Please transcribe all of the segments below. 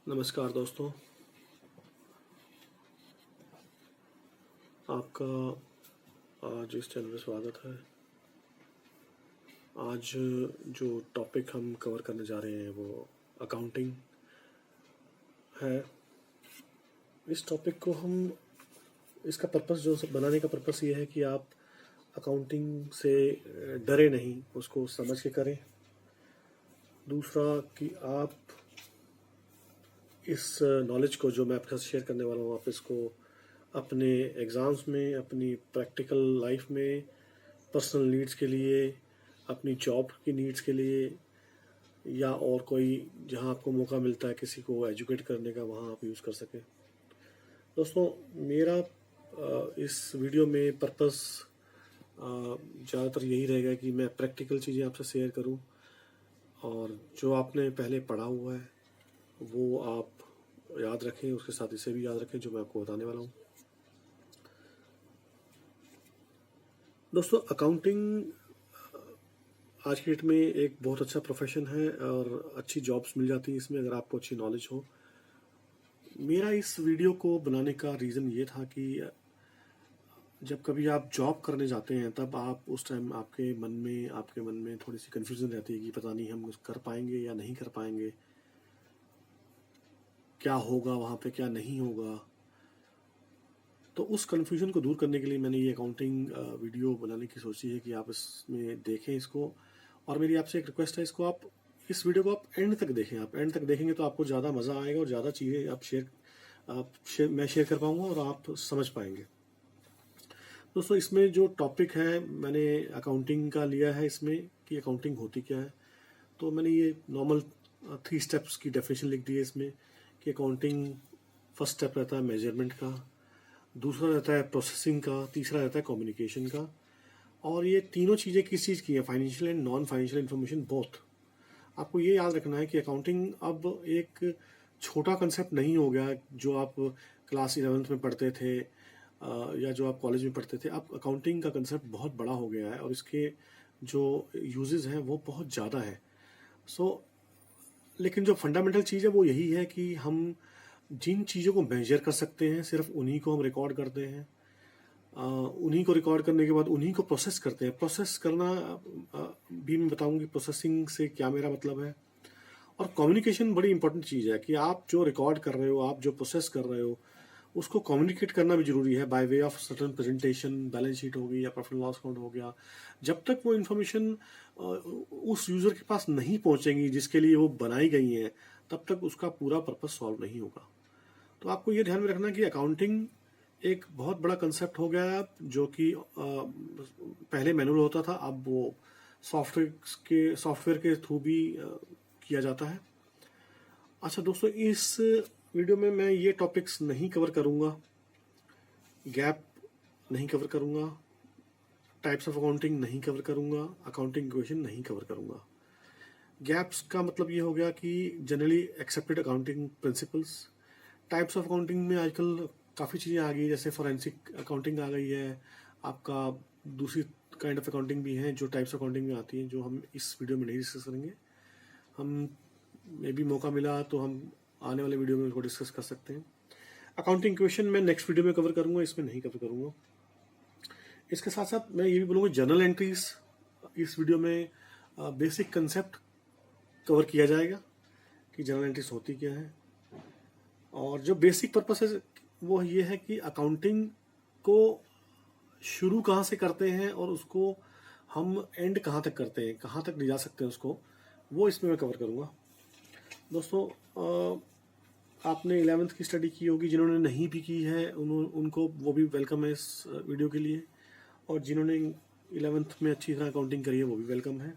नमस्कार दोस्तों, आपका आज इस चैनल में स्वागत है। आज जो टॉपिक हम कवर करने जा रहे हैं वो अकाउंटिंग है। इस टॉपिक को इसका पर्पस जो बनाने का पर्पस ये है कि आप अकाउंटिंग से डरे नहीं, उसको समझ के करें। दूसरा कि आप इस नॉलेज को जो मैं आपके साथ शेयर करने वाला हूँ, आप इसको अपने एग्ज़ाम्स में, अपनी प्रैक्टिकल लाइफ में, पर्सनल नीड्स के लिए, अपनी जॉब की नीड्स के लिए, या और कोई जहाँ आपको मौका मिलता है किसी को एजुकेट करने का, वहाँ आप यूज़ कर सकें। दोस्तों, मेरा इस वीडियो में पर्पस ज़्यादातर यही रहेगा कि मैं प्रैक्टिकल चीज़ें आपसे शेयर करूं, और जो आपने पहले पढ़ा हुआ है वो आप याद रखें, उसके साथ इसे भी याद रखें जो मैं आपको बताने वाला हूँ। दोस्तों, अकाउंटिंग आज की डेट में एक बहुत अच्छा प्रोफेशन है और अच्छी जॉब्स मिल जाती हैं इसमें, अगर आपको अच्छी नॉलेज हो। मेरा इस वीडियो को बनाने का रीज़न ये था कि जब कभी आप जॉब करने जाते हैं तब आप उस टाइम आपके मन में थोड़ी सी कन्फ्यूज़न रहती है कि पता नहीं हम कर पाएंगे या नहीं कर पाएंगे, क्या होगा वहाँ पे, क्या नहीं होगा। तो उस कन्फ्यूजन को दूर करने के लिए मैंने ये अकाउंटिंग वीडियो बनाने की सोची है कि आप इसमें देखें इसको। और मेरी आपसे एक रिक्वेस्ट है, इस वीडियो को आप एंड तक देखें। आप एंड तक देखेंगे तो आपको ज़्यादा मज़ा आएगा और ज़्यादा चीज़ें मैं शेयर कर पाऊँगा और आप समझ पाएंगे। दोस्तों, इसमें जो टॉपिक है मैंने अकाउंटिंग का लिया है इसमें, कि अकाउंटिंग होती क्या है। तो मैंने ये नॉर्मल 3 स्टेप्स की डेफिनेशन लिख दी है इसमें, कि अकाउंटिंग फर्स्ट स्टेप रहता है मेजरमेंट का, दूसरा रहता है प्रोसेसिंग का, तीसरा रहता है कम्युनिकेशन का। और ये तीनों चीज़ें किस चीज़ की हैं? Financial and non financial information both. आपको ये याद रखना है कि अकाउंटिंग अब एक छोटा कंसेप्ट नहीं हो गया जो आप क्लास 11th में पढ़ते थे या जो आप कॉलेज में पढ़ते थे। अब अकाउंटिंग का कंसेप्ट बहुत बड़ा हो गया है और इसके जो यूजेस हैं वो बहुत ज़्यादा है। लेकिन जो फंडामेंटल चीज़ है वो यही है कि हम जिन चीज़ों को मेजर कर सकते हैं सिर्फ उन्हीं को हम रिकॉर्ड करते हैं। उन्हीं को रिकॉर्ड करने के बाद उन्हीं को प्रोसेस करते हैं। प्रोसेस करना भी मैं बताऊंगी प्रोसेसिंग से क्या मेरा मतलब है। और कम्युनिकेशन बड़ी इंपॉर्टेंट चीज़ है कि आप जो रिकॉर्ड कर रहे हो, आप जो प्रोसेस कर रहे हो, उसको कम्युनिकेट करना भी जरूरी है by way of certain presentation. Balance sheet हो गई या प्रॉफिट लॉस अकाउंट हो गया, जब तक वो इन्फॉर्मेशन उस यूज़र के पास नहीं पहुंचेगी जिसके लिए वो बनाई गई हैं, तब तक उसका पूरा पर्पस सॉल्व नहीं होगा। तो आपको ये ध्यान में रखना कि अकाउंटिंग एक बहुत बड़ा कंसेप्ट हो गया है, जो कि पहले मैनुअल होता था, अब वो सॉफ्टवेयर के थ्रू भी किया जाता है। अच्छा दोस्तों, इस वीडियो में मैं ये टॉपिक्स नहीं कवर करूँगा, गैप नहीं कवर करूँगा, टाइप्स ऑफ अकाउंटिंग नहीं कवर करूँगा, अकाउंटिंग इक्वेशन नहीं कवर करूँगा। गैप्स का मतलब ये हो गया कि generally accepted accounting principles. Types of accounting में आजकल काफ़ी चीज़ें आ गई, जैसे फॉरेंसिक अकाउंटिंग आ गई है, आपका दूसरी काइंड ऑफ अकाउंटिंग भी है जो टाइप्स ऑफ अकाउंटिंग में आती हैं, जो हम इस वीडियो में नहीं डिस्कस करेंगे। हम मे भी मौका मिला तो हम आने वाले वीडियो में उसको डिस्कस कर सकते हैं। अकाउंटिंग इक्वेशन मैं नेक्स्ट वीडियो में कवर करूँगा, इसमें नहीं कवर करूँगा। इसके साथ साथ मैं ये भी बोलूँगा जर्नल एंट्रीज इस वीडियो में बेसिक कंसेप्ट कवर किया जाएगा कि जर्नल एंट्रीज होती क्या है। और जो बेसिक पर्पस है वो ये है कि अकाउंटिंग को शुरू कहाँ से करते हैं और उसको हम एंड कहाँ तक करते हैं, कहाँ तक ले जा सकते हैं उसको, वो इसमें मैं कवर करूँगा। दोस्तों, आपने 11th की स्टडी की होगी, जिन्होंने नहीं भी की है उनको वो भी वेलकम है इस वीडियो के लिए, और जिन्होंने 11th में अच्छी तरह अकाउंटिंग करी है वो भी वेलकम है।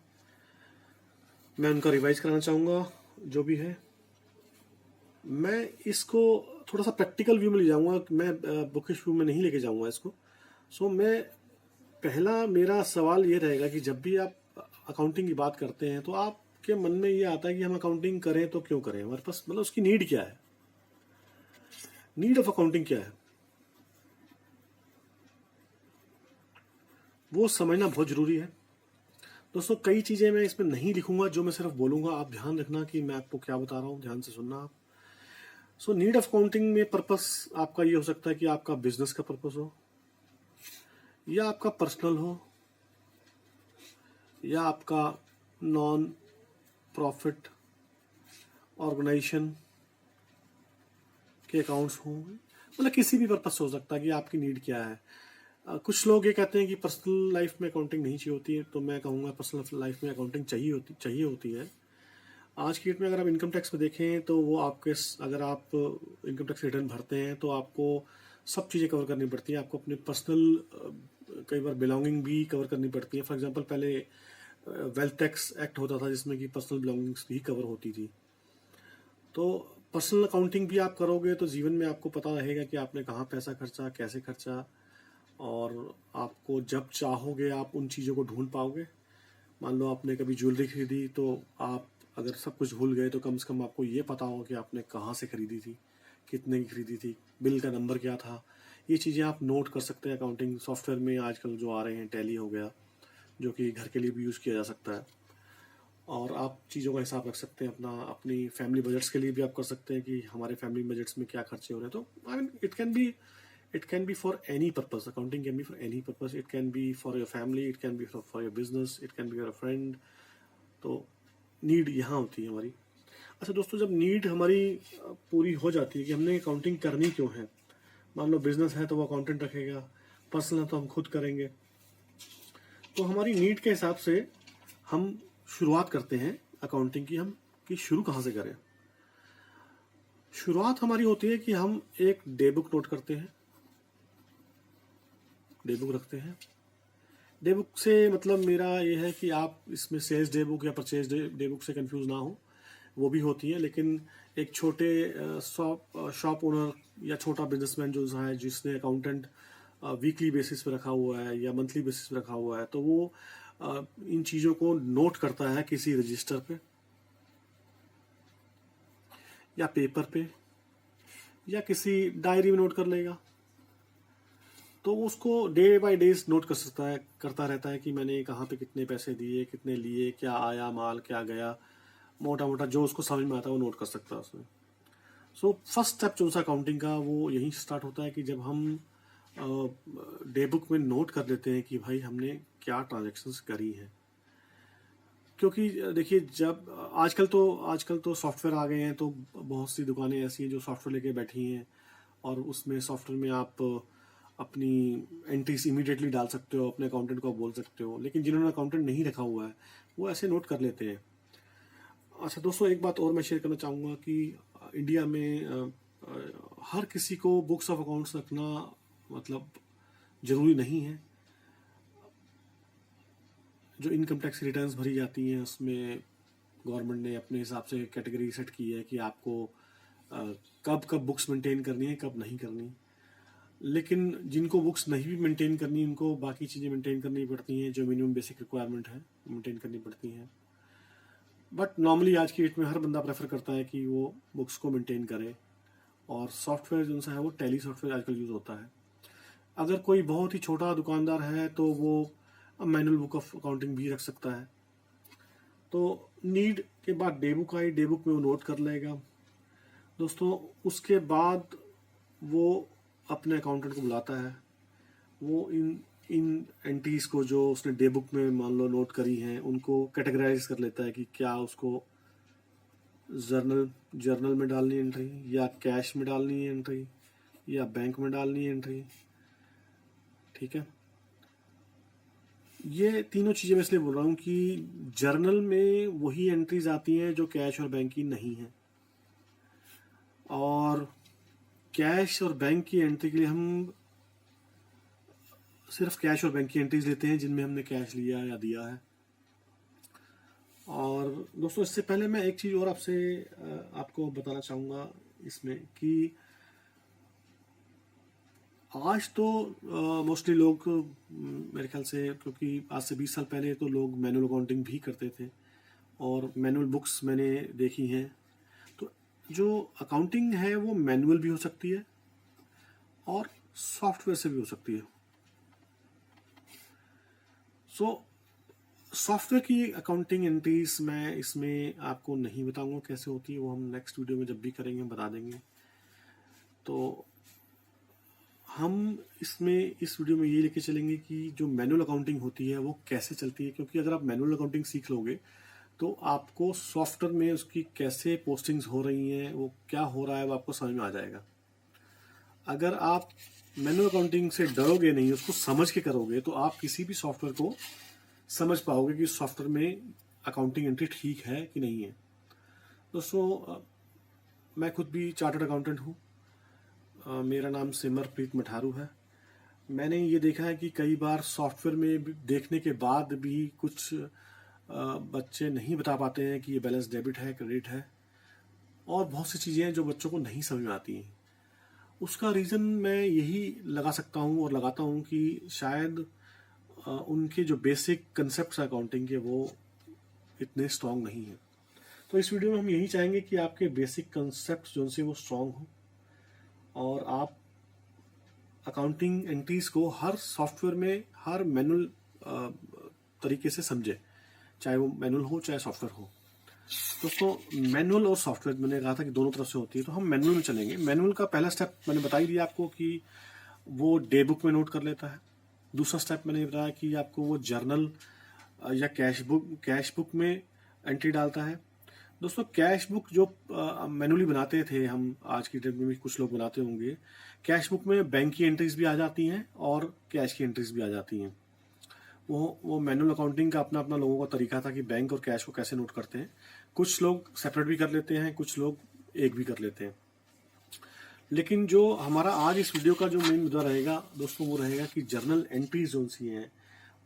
मैं उनका रिवाइज कराना चाहूँगा जो भी है। मैं इसको थोड़ा सा प्रैक्टिकल व्यू में ले जाऊँगा, मैं बुकिश व्यू में नहीं लेके जाऊँगा इसको। मेरा सवाल ये रहेगा कि जब भी आप अकाउंटिंग की बात करते हैं तो आपके मन में ये आता है कि हम अकाउंटिंग करें तो क्यों करें, हमारे पास मतलब उसकी नीड क्या है, नीड ऑफ अकाउंटिंग क्या है, वो समझना बहुत जरूरी है। दोस्तों, कई चीज़ें मैं इसमें नहीं लिखूंगा, जो मैं सिर्फ बोलूंगा, आप ध्यान रखना कि मैं आपको क्या बता रहा हूँ, ध्यान से सुनना आप। सो नीड ऑफ अकाउंटिंग में पर्पस आपका ये हो सकता है कि आपका बिजनेस का पर्पस हो, या आपका पर्सनल हो, या आपका नॉन प्रॉफिट ऑर्गेनाइजेशन के अकाउंट्स हों, मतलब किसी भी पर्पस से हो सकता है कि आपकी नीड क्या है। कुछ लोग ये कहते हैं कि पर्सनल लाइफ में अकाउंटिंग नहीं चाहिए होती है, तो मैं कहूँगा पर्सनल लाइफ में अकाउंटिंग चाहिए होती है। आज की डेट में अगर आप इनकम टैक्स में देखें तो वो आपके, अगर आप इनकम टैक्स रिटर्न भरते हैं तो आपको सब चीज़ें कवर करनी पड़ती हैं। आपको अपने पर्सनल कई बार बिलोंगिंग भी कवर करनी पड़ती है। फॉर एग्जांपल पहले वेल्थ टैक्स एक्ट होता था जिसमें कि पर्सनल बिलोंगिंग्स भी कवर होती थी। तो पर्सनल अकाउंटिंग भी आप करोगे तो जीवन में आपको पता रहेगा कि आपने कहाँ पैसा खर्चा, कैसे खर्चा, और आपको जब चाहोगे आप उन चीज़ों को ढूंढ पाओगे। मान लो आपने कभी ज्वेलरी खरीदी, तो आप अगर सब कुछ भूल गए तो कम से कम आपको ये पता हो कि आपने कहाँ से खरीदी थी, कितने की खरीदी थी, बिल का नंबर क्या था। ये चीज़ें आप नोट कर सकते हैं अकाउंटिंग सॉफ्टवेयर में आजकल जो आ रहे हैं। टैली हो गया, जो कि घर के लिए भी यूज़ किया जा सकता है, और आप चीज़ों का हिसाब रख सकते हैं अपना। अपनी फैमिली बजट्स के लिए भी आप कर सकते हैं कि हमारे फैमिली बजट्स में क्या खर्चे हो रहे हैं। तो I mean it can be for any purpose. Accounting can be for any purpose. It can be for your family, it can be for your business, it can be your friend. तो need यहाँ होती है हमारी। अच्छा दोस्तों, जब need हमारी पूरी हो जाती है कि हमने अकाउंटिंग करनी क्यों है, मान लो बिजनेस है तो वो अकाउंटेंट रखेगा, पर्सनल है तो हम खुद करेंगे, तो हमारी नीड के हिसाब से हम शुरुआत करते हैं अकाउंटिंग की। हम कि शुरू कहाँ से करें। शुरुआत हमारी होती है कि हम एक डे बुक नोट करते हैं, डे बुक रखते हैं। डे बुक से मतलब मेरा ये है कि आप इसमें सेल्स डे बुक या परचेज डे बुक से कंफ्यूज ना हो, वो भी होती है। लेकिन एक छोटे शॉप ओनर या छोटा बिजनेसमैन जो है, जिसने अकाउंटेंट वीकली बेसिस पे रखा हुआ है या मंथली बेसिस पे रखा हुआ है, तो वो इन चीज़ों को नोट करता है किसी रजिस्टर पे या पेपर पे या किसी डायरी में नोट कर लेगा। तो उसको डे बाय डेज नोट कर सकता है, करता रहता है कि मैंने कहाँ पे कितने पैसे दिए, कितने लिए, क्या आया माल, क्या गया, मोटा मोटा जो उसको समझ में आता है वो नोट कर सकता है उसमें। सो फर्स्ट स्टेप जो सा अकाउंटिंग का वो यहीं स्टार्ट होता है कि जब हम डे बुक में नोट कर लेते हैं कि भाई हमने क्या ट्रांजेक्शन्स करी हैं। क्योंकि देखिए, जब आजकल तो सॉफ्टवेयर आ गए हैं, तो बहुत सी दुकानें ऐसी हैं जो सॉफ्टवेयर लेके बैठी हैं, और उसमें सॉफ्टवेयर में आप अपनी एंट्रीज इमीडिएटली डाल सकते हो, अपने अकाउंटेंट को बोल सकते हो। लेकिन जिन्होंने अकाउंटेंट नहीं रखा हुआ है वो ऐसे नोट कर लेते हैं। अच्छा दोस्तों, एक बात और मैं शेयर करना चाहूँगा कि इंडिया में हर किसी को बुक्स ऑफ अकाउंट्स रखना मतलब ज़रूरी नहीं है। जो इनकम टैक्स रिटर्न्स भरी जाती हैं उसमें गवर्नमेंट ने अपने हिसाब से कैटेगरी सेट की है कि आपको कब कब बुक्स मेंटेन करनी है, कब नहीं करनी। लेकिन जिनको बुक्स नहीं भी मेंटेन करनी, उनको बाकी चीज़ें मेंटेन करनी पड़ती हैं, जो मिनिमम बेसिक रिक्वायरमेंट है मेंटेन करनी पड़ती हैं। बट नॉर्मली आज की डेट में हर बंदा प्रेफर करता है कि वो बुक्स को मेंटेन करे, और सॉफ्टवेयर जो सा है वो टैली सॉफ्टवेयर आजकल यूज़ होता है। अगर कोई बहुत ही छोटा दुकानदार है तो वो मैनुअल बुक ऑफ अकाउंटिंग भी रख सकता है। तो नीड के बाद डे बुक आई, डे बुक में वो नोट कर लेगा दोस्तों। उसके बाद वो अपने अकाउंटेंट को बुलाता है। वो इन इन एंट्रीज को जो उसने डे बुक में मान लो नोट करी हैं, उनको कैटेगराइज कर लेता है कि क्या उसको जर्नल में डालनी है एंट्री, या कैश में डालनी है एंट्री, या बैंक में डालनी है एंट्री। ठीक है, ये तीनों चीज़ें मैं इसलिए बोल रहा हूँ कि जर्नल में वही एंट्रीज आती हैं जो कैश और बैंक की नहीं है, और कैश और बैंक की एंट्री के लिए हम सिर्फ कैश और बैंक की एंट्रीज लेते हैं जिनमें हमने कैश लिया या दिया है। और दोस्तों, इससे पहले मैं एक चीज़ और आपको बताना चाहूँगा इसमें कि आज तो मोस्टली लोग मेरे ख्याल से, क्योंकि आज से 20 साल पहले तो लोग मैनुअल अकाउंटिंग भी करते थे, और मैनुअल बुक्स मैंने देखी हैं। तो जो अकाउंटिंग है वो मैनुअल भी हो सकती है और सॉफ्टवेयर से भी हो सकती है। सो सॉफ्टवेयर की अकाउंटिंग एंट्रीज मैं इसमें आपको नहीं बताऊंगा कैसे होती है, वो हम नेक्स्ट वीडियो में जब भी करेंगे हम बता देंगे। तो हम इसमें इस वीडियो में ये लेके चलेंगे कि जो मैनुअल अकाउंटिंग होती है वो कैसे चलती है, क्योंकि अगर आप मैनुअल अकाउंटिंग सीख लोगे तो आपको सॉफ्टवेयर में उसकी कैसे पोस्टिंग्स हो रही हैं, वो क्या हो रहा है, वो आपको समझ में आ जाएगा। अगर आप मैनुअल अकाउंटिंग से डरोगे नहीं, उसको समझ के करोगे, तो आप किसी भी सॉफ्टवेयर को समझ पाओगे कि सॉफ्टवेयर में अकाउंटिंग एंट्री ठीक है कि नहीं है। दोस्तों, मैं खुद भी चार्टर्ड अकाउंटेंट हूँ। मेरा नाम सिमरप्रीत मठारू है। मैंने ये देखा है कि कई बार सॉफ्टवेयर में देखने के बाद भी कुछ बच्चे नहीं बता पाते हैं कि ये बैलेंस डेबिट है, क्रेडिट है, और बहुत सी चीज़ें हैं जो बच्चों को नहीं समझ में आती हैं। उसका रीज़न मैं यही लगा सकता हूँ और लगाता हूँ कि शायद उनके जो बेसिक कंसेप्ट अकाउंटिंग के वो इतने स्ट्रांग नहीं हैं। तो इस वीडियो में हम यही चाहेंगे कि आपके बेसिक कंसेप्ट जो से वो स्ट्रांग हो और आप अकाउंटिंग एंट्रीज को हर सॉफ्टवेयर में हर मैनुअल तरीके से समझे, चाहे वो मैनुअल हो चाहे सॉफ्टवेयर हो। दोस्तों, मैनुअल और सॉफ्टवेयर मैंने कहा था कि दोनों तरफ से होती है, तो हम मैनुअल में चलेंगे। मैनुअल का पहला स्टेप मैंने बता ही दिया आपको कि वो डे बुक में नोट कर लेता है। दूसरा स्टेप मैंने बताया कि आपको वो जर्नल या कैश बुक में एंट्री डालता है। दोस्तों, कैश बुक जो मैनुअली बनाते थे हम, आज की डेट में भी कुछ लोग बनाते होंगे, कैश बुक में बैंक की एंट्रीज भी आ जाती हैं और कैश की एंट्रीज भी आ जाती हैं। वो मैनुअल अकाउंटिंग का अपना अपना लोगों का तरीका था कि बैंक और कैश को कैसे नोट करते हैं। कुछ लोग सेपरेट भी कर लेते हैं, कुछ लोग एक भी कर लेते हैं। लेकिन जो हमारा आज इस वीडियो का जो मेन मुद्दा रहेगा दोस्तों, वो रहेगा कि जर्नल एंट्रीज जो सी हैं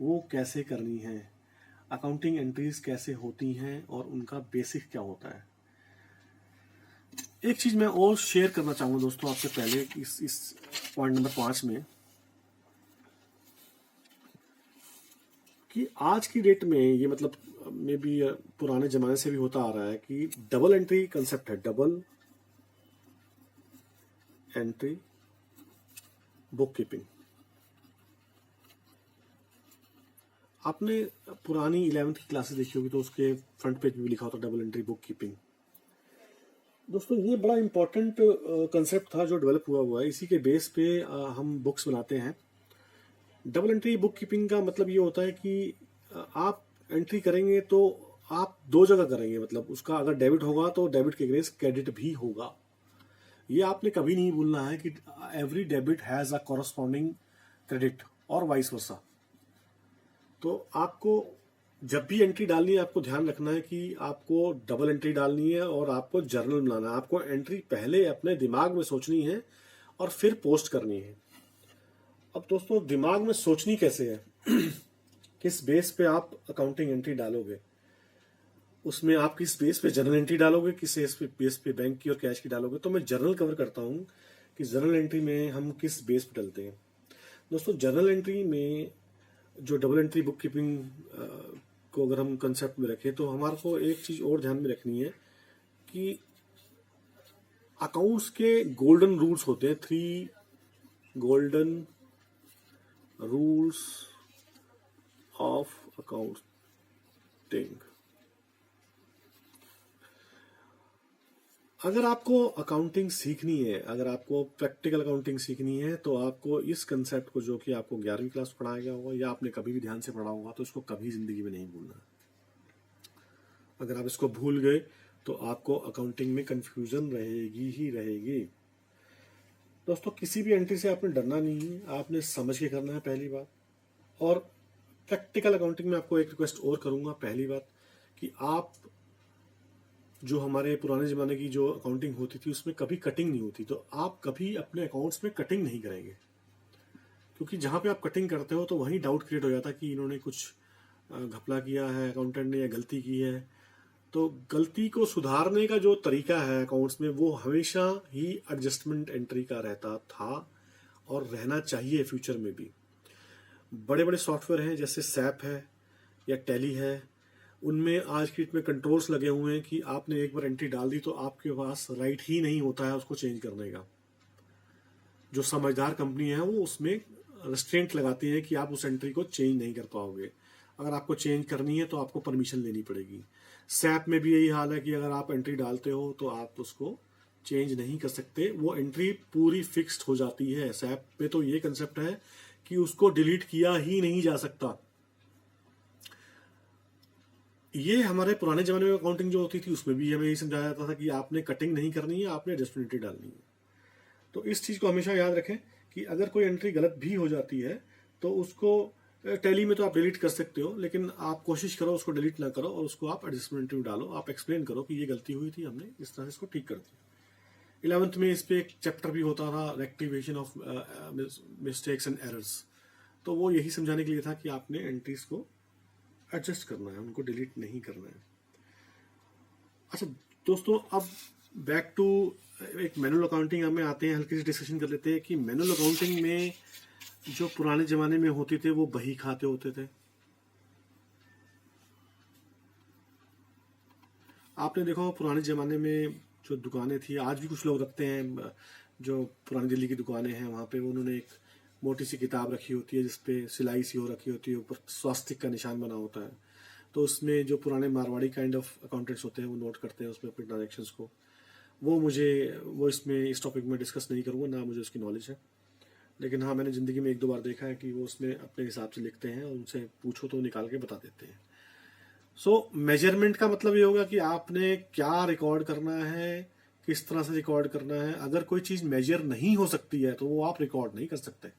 वो कैसे करनी है, अकाउंटिंग एंट्रीज कैसे होती हैं और उनका बेसिक क्या होता है। एक चीज मैं और शेयर करना चाहूंगा दोस्तों आपसे पहले इस पॉइंट नंबर 5 में, कि आज की डेट में ये मतलब मे बी पुराने जमाने से भी होता आ रहा है कि डबल एंट्री कंसेप्ट है। Double entry book keeping. आपने पुरानी 11th की क्लासेस देखी होगी तो उसके फ्रंट पेज में भी लिखा होता डबल एंट्री बुक कीपिंग। दोस्तों, ये बड़ा इंपॉर्टेंट कंसेप्ट था जो डेवलप हुआ है। इसी के बेस पे हम बुक्स बनाते हैं। डबल एंट्री बुक कीपिंग का मतलब ये होता है कि आप एंट्री करेंगे तो आप दो जगह करेंगे, मतलब उसका अगर डेबिट होगा तो डेबिट के अगेंस्ट क्रेडिट भी होगा। ये आपने कभी नहीं भूलना है कि every debit has a corresponding credit और वाइस वर्सा। तो आपको जब भी एंट्री डालनी है आपको ध्यान रखना है कि आपको डबल एंट्री डालनी है और आपको जर्नल बनाना है। आपको एंट्री पहले अपने दिमाग में सोचनी है और फिर पोस्ट करनी है। अब दोस्तों, दिमाग में सोचनी कैसे है किस बेस पे आप अकाउंटिंग एंट्री डालोगे, उसमें आप किस बेस पे जर्नल एंट्री डालोगे, किस बेस पे बैंक की और कैश की डालोगे। तो मैं जर्नल कवर करता हूं कि जर्नल एंट्री में हम किस बेस पे डालते हैं। दोस्तों, जर्नल एंट्री में जो डबल एंट्री बुक कीपिंग को अगर हम कंसेप्ट में रखें तो हमारे को एक चीज और ध्यान में रखनी है कि अकाउंट्स के गोल्डन रूल्स होते हैं। 3 गोल्डन रूल्स ऑफ अकाउंटिंग। अगर आपको अकाउंटिंग सीखनी है, अगर आपको प्रैक्टिकल अकाउंटिंग सीखनी है, तो आपको इस कंसेप्ट को, जो कि आपको 11वीं क्लास पढ़ाया गया होगा या आपने कभी भी ध्यान से पढ़ा होगा, तो इसको कभी जिंदगी में नहीं भूलना। अगर आप इसको भूल गए तो आपको अकाउंटिंग में कंफ्यूजन रहेगी ही रहेगी। दोस्तों, किसी भी एंट्री से आपने डरना नहीं है, आपने समझ के करना है पहली बात। और प्रैक्टिकल अकाउंटिंग में आपको एक रिक्वेस्ट और करूंगा। पहली बात कि आप, जो हमारे पुराने ज़माने की जो अकाउंटिंग होती थी उसमें कभी कटिंग नहीं होती, तो आप कभी अपने अकाउंट्स में कटिंग नहीं करेंगे, क्योंकि जहाँ पे आप कटिंग करते हो तो वहीं डाउट क्रिएट हो जाता है कि इन्होंने कुछ घपला किया है, अकाउंटेंट ने, या गलती की है। तो गलती को सुधारने का जो तरीका है अकाउंट्स में, वो हमेशा ही एडजस्टमेंट एंट्री का रहता था और रहना चाहिए फ्यूचर में भी। बड़े बड़े सॉफ्टवेयर हैं जैसे सैप है या टैली है, उनमें आज की डेट में कंट्रोल्स लगे हुए हैं कि आपने एक बार एंट्री डाल दी तो आपके पास राइट ही नहीं होता है उसको चेंज करने का। जो समझदार कंपनी है वो उसमें रेस्ट्रेंट लगाती है कि आप उस एंट्री को चेंज नहीं कर पाओगे। अगर आपको चेंज करनी है तो आपको परमिशन लेनी पड़ेगी। सैप में भी यही हाल है कि अगर आप एंट्री डालते हो तो आप उसको चेंज नहीं कर सकते, वो एंट्री पूरी फिक्स्ड हो जाती है। सैप पे तो ये कंसेप्ट है कि उसको डिलीट किया ही नहीं जा सकता। ये हमारे पुराने जमाने में अकाउंटिंग जो होती थी उसमें भी हमें यही समझाया जाता था कि आपने कटिंग नहीं करनी है, आपने एडजस्टमेंट एंट्री डालनी है। तो इस चीज़ को हमेशा याद रखें कि अगर कोई एंट्री गलत भी हो जाती है तो उसको टैली में तो आप डिलीट कर सकते हो, लेकिन आप कोशिश करो उसको डिलीट ना करो और उसको आप एडजस्टमेंट एंट्री में डालो। आप एक्सप्लेन करो कि ये गलती हुई थी, हमने इस तरह से इसको ठीक कर दिया। 11th में इस पे एक चैप्टर भी होता था, rectification of mistakes and errors. तो वो यही समझाने के लिए था कि आपने एंट्रीज को एडजस्ट करना है, उनको डिलीट नहीं करना है। अच्छा दोस्तों, अब बैक टू एक मैनुअल अकाउंटिंग में आते हैं। हल्की सी डिस्कशन कर लेते हैं कि मैनुअल अकाउंटिंग में जो पुराने जमाने में होते थे वो बही खाते होते थे। आपने देखा पुराने जमाने में जो दुकानें थी, आज भी कुछ लोग रखते हैं, जो पुरानी दिल्ली की दुकानें हैं वहाँ पे उन्होंने एक मोटी सी किताब रखी होती है जिसपे सिलाई सी हो रखी होती है, ऊपर स्वास्तिक का निशान बना होता है। तो उसमें जो पुराने मारवाड़ी काइंड ऑफ अकाउंटेंट्स होते हैं वो नोट करते हैं उसमें अपने ट्रांजेक्शन्स को। वो इसमें इस टॉपिक में डिस्कस नहीं करूँगा, ना मुझे उसकी नॉलेज है, लेकिन हाँ मैंने ज़िंदगी में 1-2 बार देखा है कि वो उसमें अपने हिसाब से लिखते हैं और उनसे पूछो तो निकाल के बता देते हैं। सो मेजरमेंट का मतलब ये होगा कि आपने क्या रिकॉर्ड करना है, किस तरह से रिकॉर्ड करना है। अगर कोई चीज़ मेजर नहीं हो सकती है तो वो आप रिकॉर्ड नहीं कर सकते।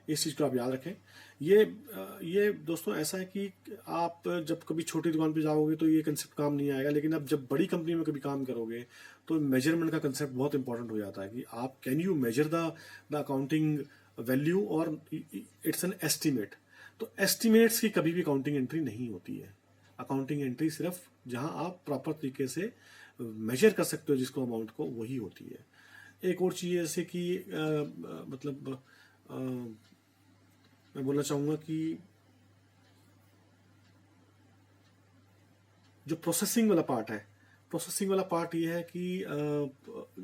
इस चीज़ को आप याद रखें। ये दोस्तों ऐसा है कि आप जब कभी छोटी दुकान पे जाओगे तो ये कंसेप्ट काम नहीं आएगा, लेकिन अब जब बड़ी कंपनी में कभी काम करोगे तो मेजरमेंट का कंसेप्ट बहुत इंपॉर्टेंट हो जाता है कि आप can you measure the accounting value और इट्स एन एस्टिमेट। तो एस्टिमेट्स की कभी भी अकाउंटिंग एंट्री नहीं होती है। अकाउंटिंग एंट्री सिर्फ जहां आप प्रॉपर तरीके से मेजर कर सकते हो जिसको अमाउंट को, वही होती है। एक और चीज़ जैसे कि मतलब मैं बोलना चाहूँगा कि जो प्रोसेसिंग वाला पार्ट है, प्रोसेसिंग वाला पार्ट ये है कि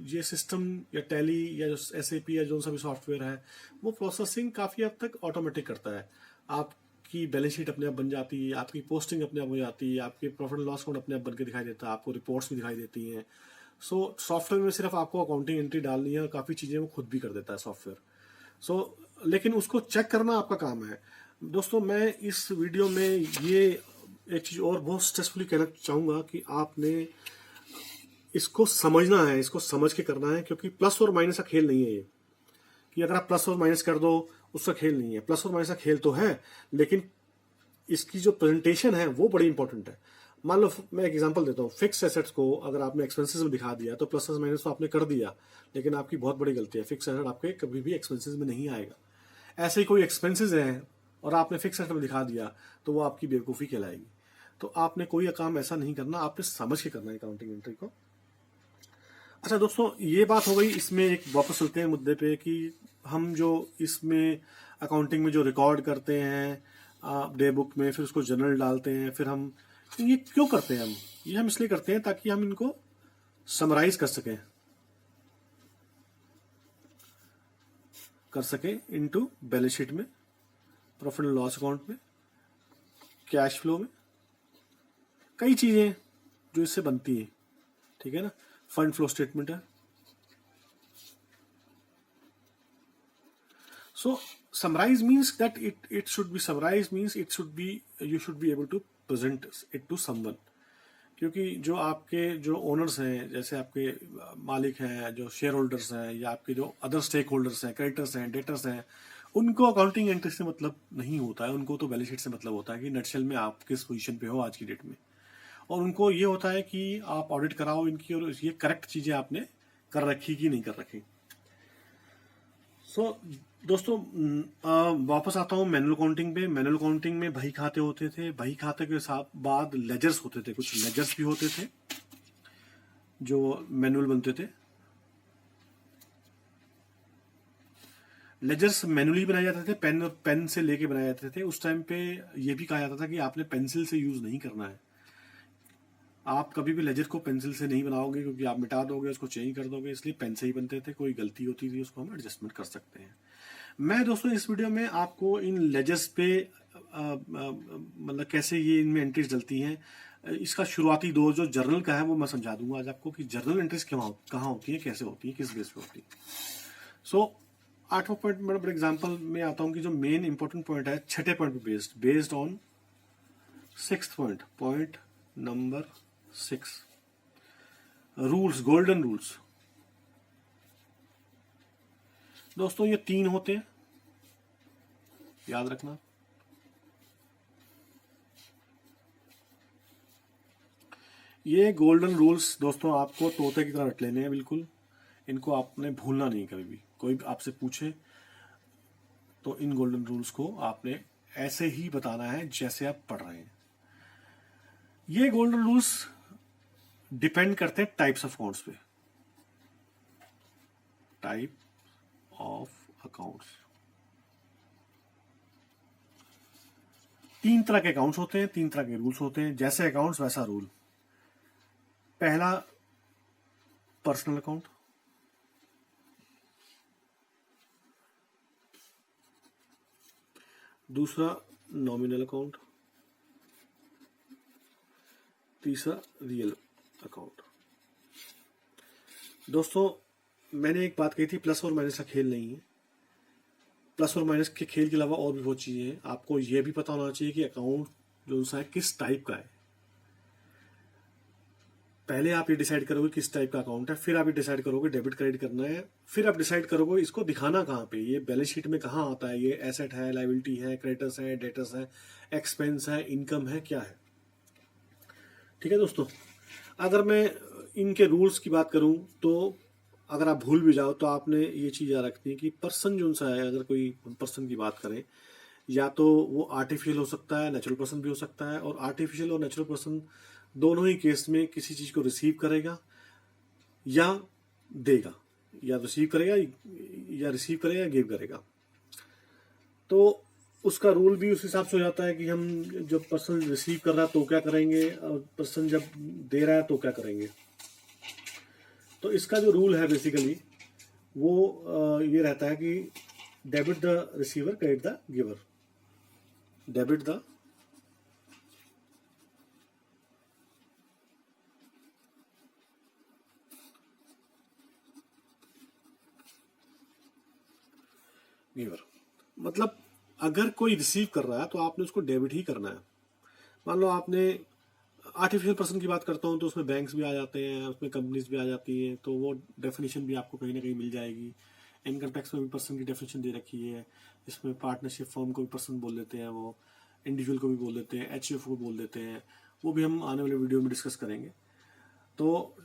ये सिस्टम या टैली या जो SAP या जो सा भी सॉफ्टवेयर है वो प्रोसेसिंग काफ़ी हद तक ऑटोमेटिक करता है। आपकी बैलेंस शीट अपने आप बन जाती है, आपकी पोस्टिंग अपने आप हो जाती है, आपके प्रॉफिट एंड लॉस अकाउंट अपने आप बन के दिखाई देता है, आपको रिपोर्ट्स भी दिखाई देती हैं। सो सॉफ्टवेयर में सिर्फ आपको अकाउंटिंग एंट्री डालनी है और काफ़ी चीज़ें वो खुद भी कर देता है सॉफ्टवेयर। लेकिन उसको चेक करना आपका काम है। दोस्तों मैं इस वीडियो में ये एक चीज़ और बहुत स्ट्रेसफुली कहना चाहूँगा कि आपने इसको समझना है, इसको समझ के करना है, क्योंकि प्लस और माइनस का खेल नहीं है ये कि अगर आप प्लस और माइनस कर दो उसका खेल नहीं है। प्लस और माइनस का खेल तो है, लेकिन इसकी जो प्रेजेंटेशन है वो बड़ी इंपॉर्टेंट है। मान लो मैं एक एग्जांपल देता हूँ, फिक्स एसेट्स को अगर आपने एक्सपेंसेस में दिखा दिया तो प्लस और माइनस तो आपने कर दिया, लेकिन आपकी बहुत बड़ी गलती है। फिक्स एसेट आपके कभी भी एक्सपेंसेस में नहीं आएगा। ऐसे ही कोई एक्सपेंसेस है और आपने फिक्स एसेट में दिखा दिया तो वो आपकी बेवकूफ़ी कहलाएगी। तो आपने कोई काम ऐसा नहीं करना, आपने समझ के करना है अकाउंटिंग एंट्री को। अच्छा दोस्तों, ये बात हो गई। इसमें एक वापस चलते हैं मुद्दे पे कि हम जो इसमें अकाउंटिंग में जो रिकॉर्ड करते हैं डे बुक में, फिर उसको जर्नल डालते हैं, फिर हम ये क्यों करते हैं? ये हम इसलिए करते हैं ताकि हम इनको समराइज कर सकें इनटू बैलेंस शीट में, प्रॉफिट एंड लॉस अकाउंट में, कैश फ्लो में, कई चीजें जो इससे बनती हैं। ठीक है ना, फंड फ्लो स्टेटमेंट है। So summarize means that it should be summarized means it should be you should be able to present it to someone। क्योंकि जो आपके जो ओनर्स हैं, जैसे आपके मालिक हैं, जो शेयर होल्डर्स हैं, या आपके जो अदर स्टेक होल्डर्स हैं, क्रेडिटर्स हैं, डेटर्स हैं, उनको अकाउंटिंग एंट्री से मतलब नहीं होता है। उनको तो बैलेंस शीट से मतलब होता है कि नटशेल में आप किस पोजीशन पे हो आज की डेट में, और उनको ये होता है कि आप ऑडिट कराओ इनकी और ये करेक्ट चीजें आपने कर रखी कि नहीं कर रखी। दोस्तों वापस आता हूँ मैनुअल अकाउंटिंग पे। मैनुअल अकाउंटिंग में बही खाते होते थे, बही खाते के साथ बाद लेजर्स होते थे, कुछ लेजर्स भी होते थे जो मैनुअल बनते थे। लेजर्स मैनुअली बनाए जाते थे, पेन से लेके बनाए जाते थे। उस टाइम पे ये भी कहा जाता था कि आपने पेंसिल से यूज नहीं करना है। आप कभी भी लेजर को पेंसिल से नहीं बनाओगे क्योंकि आप मिटा दोगे, उसको चेंज कर दोगे, इसलिए पेन से ही बनते थे। कोई गलती होती थी उसको हम एडजस्टमेंट कर सकते हैं। मैं दोस्तों इस वीडियो में आपको इन लेजर्स पे मतलब कैसे ये इनमें एंट्रीज डलती हैं इसका शुरुआती दौर जो जर्नल का है वो मैं समझा दूंगा आज आपको कि जर्नल एंट्रीज कहाँ होती है, कैसे होती है, किस बेस पे होती है। सो 8वां पॉइंट मैं फॉर एग्जाम्पल में आता हूँ कि जो मेन इंपॉर्टेंट पॉइंट है छठे पॉइंट पे based on 6th point, point number 6, rules, golden rules. दोस्तों ये 3 होते हैं, याद रखना। ये गोल्डन रूल्स दोस्तों आपको तोते की तरह रट लेने हैं, बिल्कुल इनको आपने भूलना नहीं कभी भी। कोई आपसे पूछे तो इन गोल्डन रूल्स को आपने ऐसे ही बताना है जैसे आप पढ़ रहे हैं। ये गोल्डन रूल्स डिपेंड करते हैं टाइप्स ऑफ अकाउंट्स पे। टाइप ऑफ अकाउंट्स, 3 तरह के अकाउंट्स होते हैं, 3 तरह के रूल्स होते हैं। जैसे अकाउंट्स वैसा रूल। पहला पर्सनल अकाउंट, दूसरा नॉमिनल अकाउंट, तीसरा रियल अकाउंट। दोस्तों मैंने एक बात कही थी, प्लस और माइनस का खेल नहीं है। प्लस और माइनस के खेल के अलावा और भी बहुत चीजें हैं। आपको यह भी पता होना चाहिए कि अकाउंट जो सा है किस टाइप का है। पहले आप ये डिसाइड करोगे किस टाइप का अकाउंट है, फिर आप ये डिसाइड करोगे डेबिट क्रेडिट करना है, फिर आप डिसाइड करोगे इसको दिखाना कहाँ पे, ये बैलेंस शीट में कहाँ आता है, ये एसेट है, लायबिलिटी है, क्रेडिटर्स है, डेटर्स है, एक्सपेंस है, इनकम है, क्या है। ठीक है दोस्तों, अगर मैं इनके रूल्स की बात करूं तो अगर आप भूल भी जाओ तो आपने ये चीज़ याद रखनी है कि पर्सन जो सा है, अगर कोई पर्सन की बात करें, या तो वो आर्टिफिशियल हो सकता है, नेचुरल पर्सन भी हो सकता है। और आर्टिफिशियल और नेचुरल पर्सन दोनों ही केस में किसी चीज़ को रिसीव करेगा या देगा, या रिसीव करेगा या गिव करेगा। तो उसका रूल भी उस हिसाब से हो जाता है कि हम जब पर्सन रिसीव कर रहा है तो क्या करेंगे, और पर्सन जब दे रहा है तो क्या करेंगे। तो इसका जो रूल है बेसिकली वो ये रहता है कि debit the receiver, credit the giver. Debit the giver, मतलब अगर कोई रिसीव कर रहा है तो आपने उसको डेबिट ही करना है। मान लो आपने आर्टिफिशियल पर्सन की बात करता हूँ तो उसमें बैंक्स भी आ जाते हैं, उसमें कंपनीज भी आ जाती हैं, तो वो डेफिनेशन भी आपको कहीं ना कहीं मिल जाएगी। इनकम टैक्स में भी पर्सन की डेफिनेशन दे रखी है। इसमें पार्टनरशिप फर्म को भी पर्सन बोल देते हैं, वो इंडिविजुअल को भी बोल देते हैं, एचयूएफ को बोल देते हैं। वो भी हम आने वाले वीडियो में डिस्कस करेंगे। तो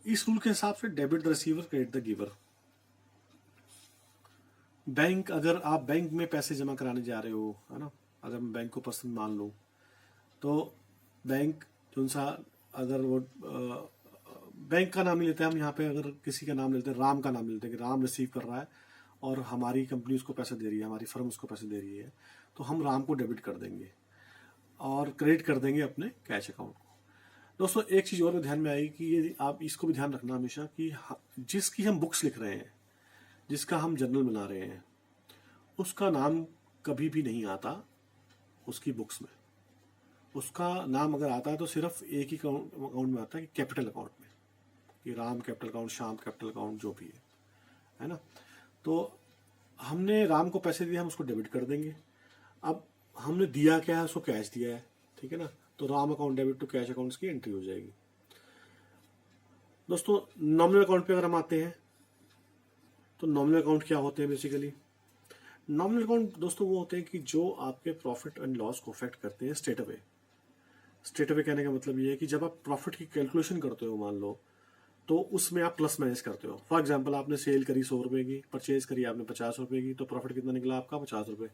इस रूल के हिसाब से debit the receiver, credit the giver. Bank, अगर आप बैंक में पैसे जमा कराने जा रहे हो, है ना, अगर मैं बैंक को पर्सन मान लूँ तो बैंक जो सा, अगर वो बैंक का नाम ही लेते हैं हम यहाँ पे, अगर किसी का नाम लेते हैं, राम का नाम लेते हैं कि राम रिसीव कर रहा है और हमारी कंपनी उसको पैसे दे रही है, हमारी फर्म उसको पैसे दे रही है, तो हम राम को डेबिट कर देंगे और क्रेडिट कर देंगे अपने कैश अकाउंट को। दोस्तों एक चीज़ और ध्यान में आएगी कि ये आप इसको भी ध्यान रखना हमेशा कि जिसकी हम बुक्स लिख रहे हैं, जिसका हम जर्नल बना रहे हैं, उसका नाम कभी भी नहीं आता उसकी बुक्स में। उसका नाम अगर आता है तो सिर्फ एक ही अकाउंट में आता है, कि कैपिटल अकाउंट में, कि Ram capital account, Shyam capital account, जो भी है ना। तो हमने राम को पैसे दिए, हम उसको डेबिट कर देंगे। अब हमने दिया क्या है, उसको कैश दिया है, ठीक है ना, तो Ram account debit to cash accounts की एंट्री हो जाएगी। दोस्तों नॉमिनल अकाउंट पे अगर हम आते हैं तो नॉमिनल अकाउंट क्या होते हैं बेसिकली। नॉमिनल अकाउंट दोस्तों वो होते हैं कि जो आपके प्रॉफिट एंड लॉस को अफेक्ट करते हैं स्ट्रेट अवे। स्ट्रेट अवे कहने का मतलब ये है कि जब आप प्रॉफिट की कैलकुलेशन करते हो, मान लो, तो उसमें आप प्लस माइनस करते हो। फॉर एग्जांपल आपने सेल करी 100 रुपये की, परचेज करी आपने 50 रुपये की, तो प्रॉफिट कितना निकला आपका, 50 रुपये,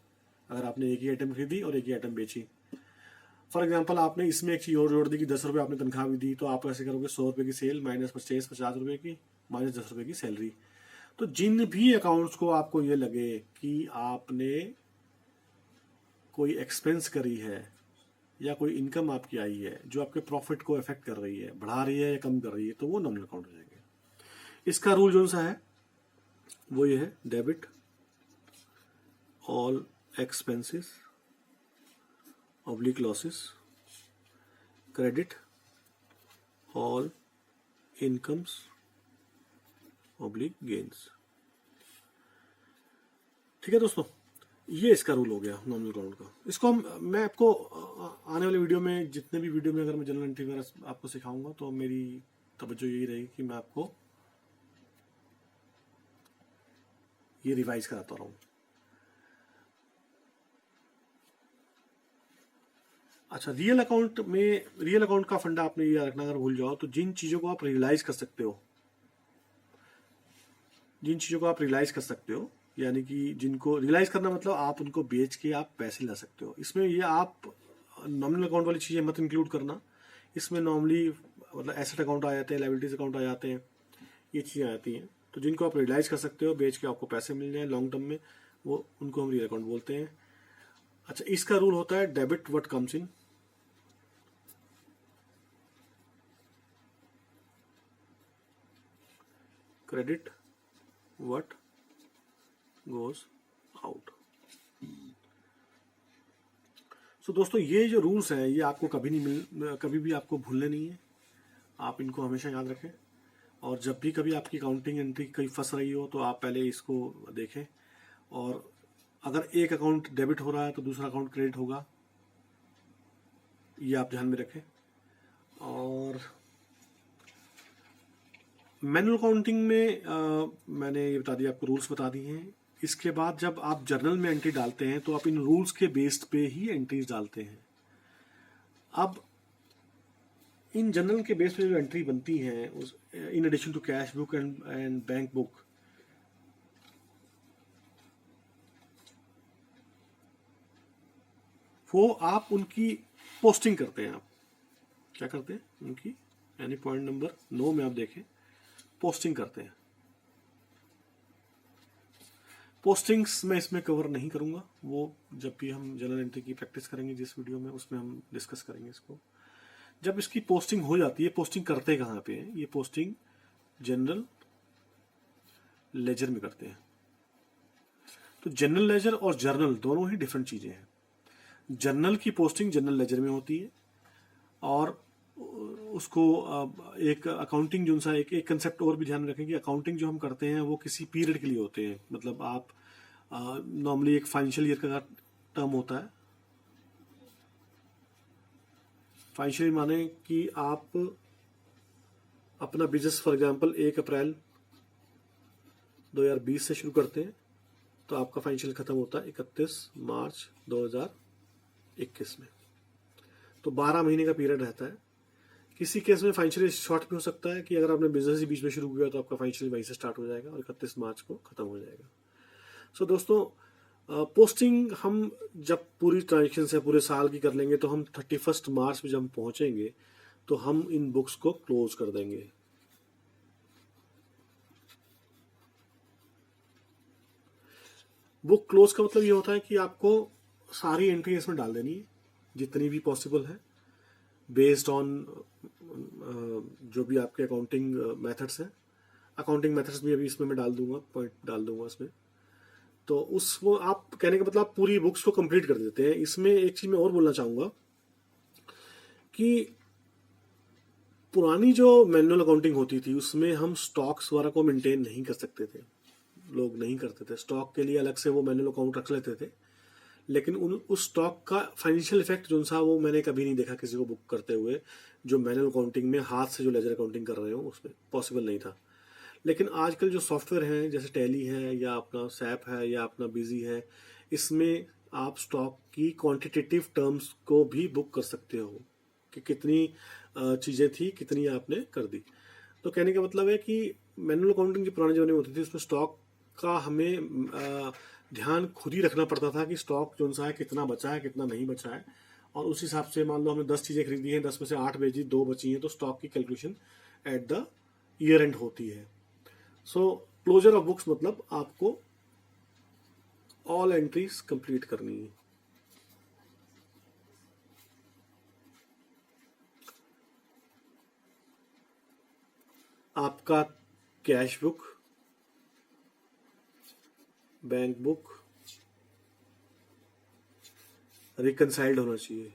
अगर आपने एक ही आइटम खरीदी और एक ही आइटम बेची। फॉर एग्जाम्पल आपने इसमें एक चीज़ और जोड़ दी कि 10 रुपये आपने तनख्वाह भी दी, तो आप ऐसे करोगे 100 रुपये की सेल माइनस परचेज 50 रुपये की, माइनस 10 रुपये की सैलरी। तो जिन भी अकाउंट्स को आपको ये लगे कि आपने कोई एक्सपेंस करी है या कोई इनकम आपकी आई है जो आपके प्रॉफिट को इफेक्ट कर रही है, बढ़ा रही है या कम कर रही है, तो वो नॉमिनल अकाउंट हो जाएंगे। इसका रूल जो सा है वो ये है, debit all expenses oblique losses, credit all incomes oblique gains. ठीक है दोस्तों, ये इसका रूल हो गया नॉमिनल अकाउंट का। इसको मैं आपको आने वाले वीडियो में, जितने भी वीडियो में अगर मैं जनरल एंट्री वगैरह आपको सिखाऊंगा तो मेरी तवज्जो यही रहेगी कि मैं आपको ये रिवाइज कराता रहूं। अच्छा, रियल अकाउंट का फंडा आपने ये रखना, अगर भूल जाओ तो जिन चीज़ों को आप रियलाइज कर सकते हो, यानी कि जिनको रियलाइज करना मतलब आप उनको बेच के आप पैसे ला सकते हो। इसमें ये आप नॉमिनल अकाउंट वाली चीज़ें मत इंक्लूड करना। इसमें नॉर्मली मतलब एसेट अकाउंट आ जाते हैं, लायबिलिटीज अकाउंट आ जाते हैं, ये चीज़ें आती हैं। तो जिनको आप रियलाइज कर सकते हो, बेच के आपको पैसे मिल जाए लॉन्ग टर्म में, वो उनको हम रियल अकाउंट बोलते हैं। अच्छा, इसका रूल होता है debit what comes in, credit what goes out. So दोस्तों, ये जो रूल्स हैं ये आपको कभी भी आपको भूलने नहीं है। आप इनको हमेशा याद रखें, और जब भी कभी आपकी अकाउंटिंग एंट्री कहीं फंस रही हो तो आप पहले इसको देखें। और अगर एक अकाउंट डेबिट हो रहा है तो दूसरा अकाउंट क्रेडिट होगा, ये आप ध्यान में रखें। और मैनुअल अकाउंटिंग में मैंने ये बता दिया, आपको रूल्स बता दिए हैं। इसके बाद जब आप जर्नल में एंट्री डालते हैं तो आप इन रूल्स के बेस्ड पे ही एंट्रीज डालते हैं। अब इन जर्नल के बेस पे जो एंट्री बनती है, उस in addition to cash book and bank book, वो आप उनकी पोस्टिंग करते हैं। आप क्या करते हैं उनकी, यानी पॉइंट नंबर 9 में आप देखें, पोस्टिंग करते हैं। पोस्टिंग्स मैं इसमें कवर नहीं करूंगा, वो जब भी हम जनरल एंट्री की प्रैक्टिस करेंगे जिस वीडियो में, उसमें हम डिस्कस करेंगे इसको। जब इसकी पोस्टिंग हो जाती है, पोस्टिंग करते कहाँ पे हैं, ये पोस्टिंग जनरल लेजर में करते हैं। तो जनरल लेजर और जर्नल दोनों ही डिफरेंट चीजें हैं। जर्नल की पोस्टिंग जनरल लेजर में होती है, और उसको एक अकाउंटिंग जो सा एक कंसेप्ट और भी ध्यान रखें कि अकाउंटिंग जो हम करते हैं वो किसी पीरियड के लिए होते हैं। मतलब आप नॉर्मली एक फाइनेंशियल ईयर का टर्म होता है। फाइनेंशियल माने कि आप अपना बिजनेस फॉर एग्जांपल 1 अप्रैल 2020 से शुरू करते हैं, तो आपका फाइनेंशियल खत्म होता है 31 मार्च 2021 में। तो 12 महीने का पीरियड रहता है। किसी केस में फाइनेंशियल शॉर्ट भी हो सकता है कि अगर आपने बिजनेस ही बीच में शुरू किया तो आपका फाइनेंशियल वहीं से स्टार्ट हो जाएगा और 31 मार्च को खत्म हो जाएगा। सो दोस्तों, पोस्टिंग हम जब पूरी ट्रांजेक्शन से पूरे साल की कर लेंगे तो हम 31 मार्च में जब हम पहुंचेंगे तो हम इन बुक्स को क्लोज कर देंगे। बुक क्लोज का मतलब ये होता है कि आपको सारी एंट्री इसमें डाल देनी है जितनी भी पॉसिबल है, बेस्ड ऑन जो भी आपके अकाउंटिंग मेथड्स हैं। अकाउंटिंग मेथड्स भी अभी इसमें मैं डाल दूंगा, पॉइंट डाल दूंगा इसमें। तो वो आप कहने का मतलब आप पूरी बुक्स को कंप्लीट कर देते हैं। इसमें एक चीज मैं और बोलना चाहूंगा कि पुरानी जो मैनुअल अकाउंटिंग होती थी उसमें हम स्टॉक्स वगैरह को मेंटेन नहीं कर सकते थे, लोग नहीं करते थे। स्टॉक के लिए अलग से वो मैनुअल अकाउंट रख लेते थे, लेकिन उस स्टॉक का फाइनेंशियल इफेक्ट जो सा वो मैंने कभी नहीं देखा किसी को बुक करते हुए, जो मैनुअल अकाउंटिंग में हाथ से जो लेजर अकाउंटिंग कर रहे हो उसमें पॉसिबल नहीं था। लेकिन आजकल जो सॉफ्टवेयर हैं जैसे टैली है या अपना सैप है या अपना बिजी है, इसमें आप स्टॉक की क्वांटिटेटिव टर्म्स को भी बुक कर सकते हो कि कितनी चीज़ें थी, कितनी आपने कर दी। तो कहने का मतलब है कि मैनुअल अकाउंटिंग जो पुराने जमाने में होती थी उसमें स्टॉक का हमें ध्यान खुद ही रखना पड़ता था कि स्टॉक जो सा है कितना बचा है कितना नहीं बचा है, और उस हिसाब से मान लो हमने 10 चीज़ें खरीदी हैं, 10 में से 8 बेची, 2 बची हैं, तो स्टॉक की calculation at the year and होती है। सो क्लोजर ऑफ बुक्स मतलब आपको ऑल एंट्रीज कंप्लीट करनी है। आपका cash book, bank book reconciled होना चाहिए।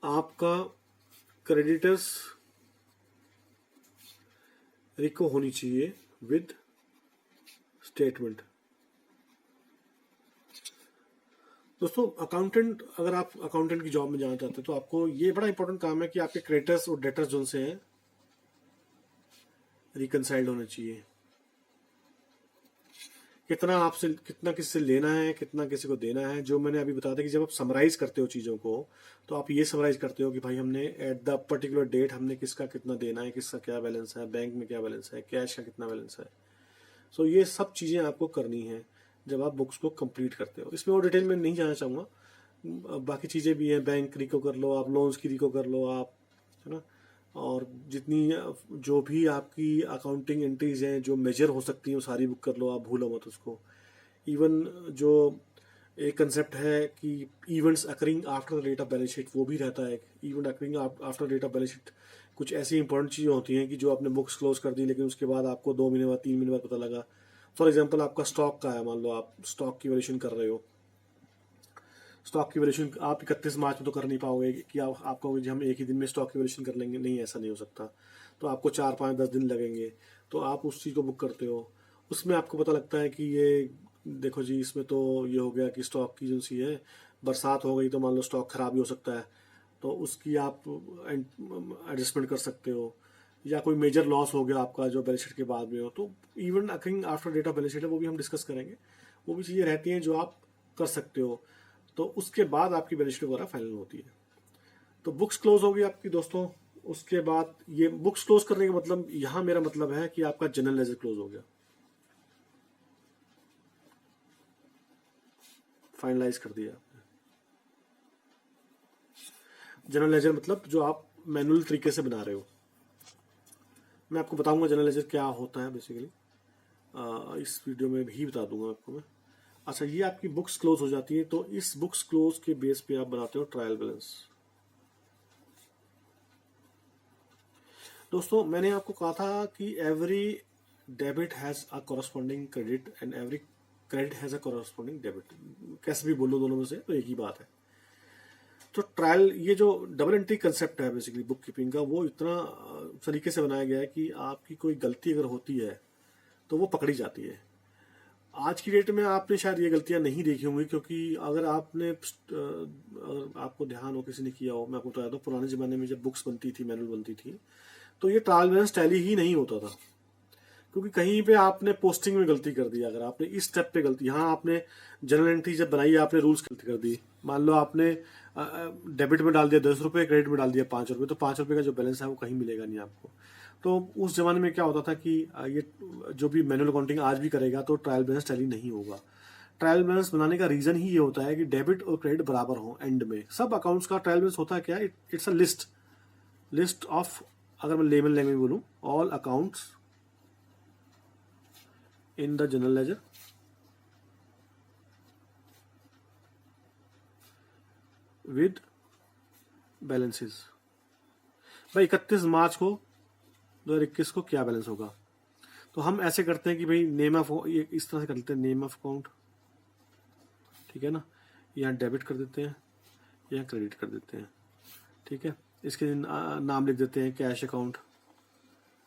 आपका क्रेडिटर्स रिको होनी चाहिए विद स्टेटमेंट। दोस्तों अकाउंटेंट, अगर आप अकाउंटेंट की जॉब में जाना चाहते हैं तो आपको ये बड़ा इंपॉर्टेंट काम है कि आपके क्रेडिटर्स और डेटर्स जो से हैं रिकनसाइल्ड होने चाहिए। कितना आपसे, कितना किससे लेना है, कितना किसी को देना है, जो मैंने अभी बताया था कि जब आप समराइज करते हो चीज़ों को तो आप ये समराइज करते हो कि भाई हमने एट द पर्टिकुलर डेट हमने किसका कितना देना है, किसका क्या बैलेंस है, बैंक में क्या बैलेंस है, कैश का कितना बैलेंस है। सो ये सब चीज़ें आपको करनी है जब आप बुक्स को कंप्लीट करते हो। इसमें और डिटेल में नहीं जाना चाहूँगा, बाकी चीज़ें भी हैं, बैंक रिको कर लो आप, लोन्स की रिको कर लो आप, है ना। और जितनी जो भी आपकी अकाउंटिंग एंट्रीज हैं जो मेजर हो सकती हैं वो सारी बुक कर लो आप, भूलो मत उसको। इवन जो एक कंसेप्ट है कि events occurring after the date of balance sheet, वो भी रहता है। Event occurring after date of balance sheet कुछ ऐसी इंपॉर्टेंट चीज़ें होती हैं कि जो आपने बुक्स क्लोज कर दी लेकिन उसके बाद आपको 2 महीने बाद, 3 महीने बाद पता लगा। फॉर एग्जाम्पल आपका स्टॉक का है, मान लो आप स्टॉक की वैल्यूएशन कर रहे हो, स्टॉक की वैल्यूएशन आप 31 मार्च में तो कर नहीं पाओगे कि आप कहोगे जी हम एक ही दिन में स्टॉक की वैल्यूएशन कर लेंगे, नहीं, ऐसा नहीं हो सकता। तो आपको 4, 5, 10 दिन लगेंगे। तो आप उस चीज़ को बुक करते हो, उसमें आपको पता लगता है कि ये देखो जी इसमें तो ये हो गया कि स्टॉक की जो सी है, बरसात हो गई तो मान लो स्टॉक खराब भी हो सकता है, तो उसकी आप एडजस्टमेंट कर सकते हो। या कोई मेजर लॉस हो गया आपका जो बैलेंस शीट के बाद में हो, तो event occurring after date of balance sheet है, वो भी हम डिस्कस करेंगे। वो भी चीज़ें रहती हैं जो आप कर सकते हो, तो उसके बाद आपकी बैलेंस शीट वगैरह फाइनल होती है। तो बुक्स क्लोज होगी आपकी दोस्तों। उसके बाद ये बुक्स क्लोज करने का मतलब, यहाँ मेरा मतलब है कि आपका जनरल लेजर क्लोज हो गया, फाइनलाइज कर दिया आपने। जनरल लेजर मतलब जो आप मैनुअल तरीके से बना रहे हो। मैं आपको बताऊंगा जनरल लेजर क्या होता है बेसिकली, इस वीडियो में भी बता दूंगा आपको मैं। अच्छा, ये आपकी बुक्स क्लोज हो जाती है, तो इस बुक्स क्लोज के बेस पे आप बनाते हो ट्रायल बैलेंस। दोस्तों मैंने आपको कहा था कि every debit has a corresponding credit and every credit has a corresponding debit. कैसे भी बोलो दोनों में से तो एक ही बात है। तो ट्रायल, ये जो डबल एंट्री कंसेप्ट है बेसिकली बुक कीपिंग का, वो इतना तरीके से बनाया गया है कि आपकी कोई गलती अगर होती है तो वो पकड़ी जाती है। आज की डेट में आपने शायद ये गलतियां नहीं देखी होंगी, क्योंकि अगर आपने अगर आपको ध्यान हो, किसी ने किया हो, मैं आपको बता दूं, पुराने ज़माने में जब बुक्स बनती थी, मैनुअल बनती थी, तो ये ट्रायल बैलेंस टैली ही नहीं होता था। क्योंकि कहीं पे आपने पोस्टिंग में गलती कर दी, अगर आपने इस स्टेप पे गलती, यहाँ आपने जनरल एंट्री जब बनाई आपने रूल्स गलती कर दी, मान लो आपने डेबिट में डाल दिया 10 रुपये, क्रेडिट में डाल दिया 5 रुपये, तो 5 रुपये का जो बैलेंस है वो कहीं मिलेगा नहीं आपको। तो उस जमाने में क्या होता था कि ये जो भी मैनुअल अकाउंटिंग आज भी करेगा तो ट्रायल बैलेंस टैली नहीं होगा। ट्रायल बैलेंस बनाने का रीजन ही ये होता है कि डेबिट और क्रेडिट बराबर हो एंड में। सब अकाउंट्स का ट्रायल बैलेंस होता है क्या, इट्स अ लिस्ट ऑफ, अगर मैं लेमन लैंग्वेज बोलूं, all accounts in the general ledger with balances. भाई 31 मार्च को 2021 को क्या बैलेंस होगा, तो हम ऐसे करते हैं कि भाई नेम ऑफ, ये इस तरह से कर लेते हैं, नेम ऑफ अकाउंट, ठीक है ना, यहाँ डेबिट कर देते हैं, यहाँ क्रेडिट कर देते हैं, ठीक है। इसके नाम लिख देते हैं कैश अकाउंट,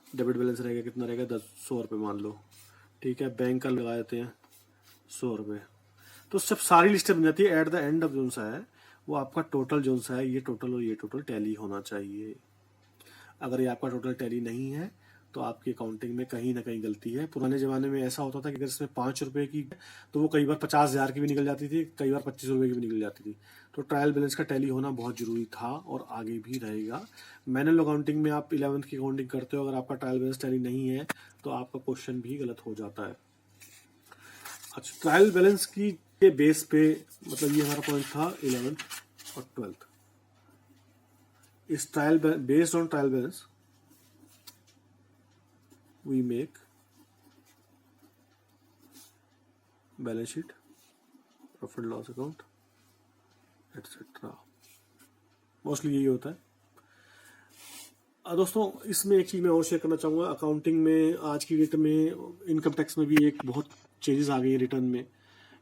डेबिट बैलेंस रहेगा कितना रहेगा, 100 रुपये मान लो, ठीक है। बैंक का लगा देते हैं 100 रुपये। तो सब सारी लिस्टें बन जाती है। एट द एंड ऑफ जो सा है वो आपका टोटल जो सा है, ये टोटल और ये टोटल टैली होना चाहिए। अगर ये आपका टोटल टैली नहीं है तो आपकी अकाउंटिंग में कहीं ना कहीं गलती है। पुराने ज़माने में ऐसा होता था कि अगर इसमें 5 रुपये की तो वो कई बार 50,000 की भी निकल जाती थी, कई बार 25 रुपये की भी निकल जाती थी। तो ट्रायल बैलेंस का टैली होना बहुत ज़रूरी था और आगे भी रहेगा। मैनुअल अकाउंटिंग में आप 11th की अकाउंटिंग करते हो, अगर आपका ट्रायल बैलेंस टैली नहीं है तो आपका क्वेश्चन भी गलत हो जाता है। अच्छा, ट्रायल बैलेंस की के बेस पे, मतलब ये हमारा पॉइंट था 11th और 12th। इस trial based on trial balance we make balance sheet, profit loss account, etcetera. Mostly यही होता है। दोस्तों इसमें एक चीज़ मैं और शेयर करना चाहूँगा। अकाउंटिंग में आज की डेट में इनकम टैक्स में भी एक बहुत चेंजेस आ गई है रिटर्न में,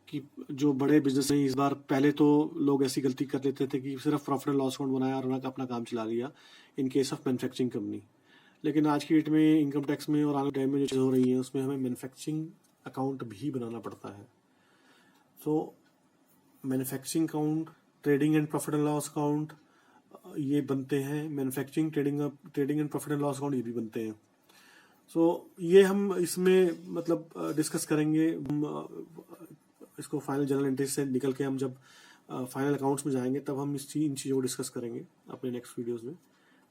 कि जो बड़े बिजनेस हैं इस बार, पहले तो लोग ऐसी गलती कर लेते थे कि सिर्फ प्रॉफिट एंड लॉस अकाउंट बनाया और उन्होंने अपना काम चला लिया in case of manufacturing company. लेकिन आज की डेट में इनकम टैक्स में और आने टाइम में जो चीज़ हो रही है उसमें हमें मैन्युफैक्चरिंग अकाउंट भी बनाना पड़ता है। तो manufacturing account, trading and profit and loss account ये बनते हैं, manufacturing trading and profit and loss account ये भी बनते हैं। सो ये हम इसमें मतलब डिस्कस करेंगे। इसको फाइनल जर्नल एंट्री से निकल के हम जब फाइनल अकाउंट्स में जाएंगे तब हम इन चीज़ों को डिस्कस करेंगे अपने नेक्स्ट वीडियोस में,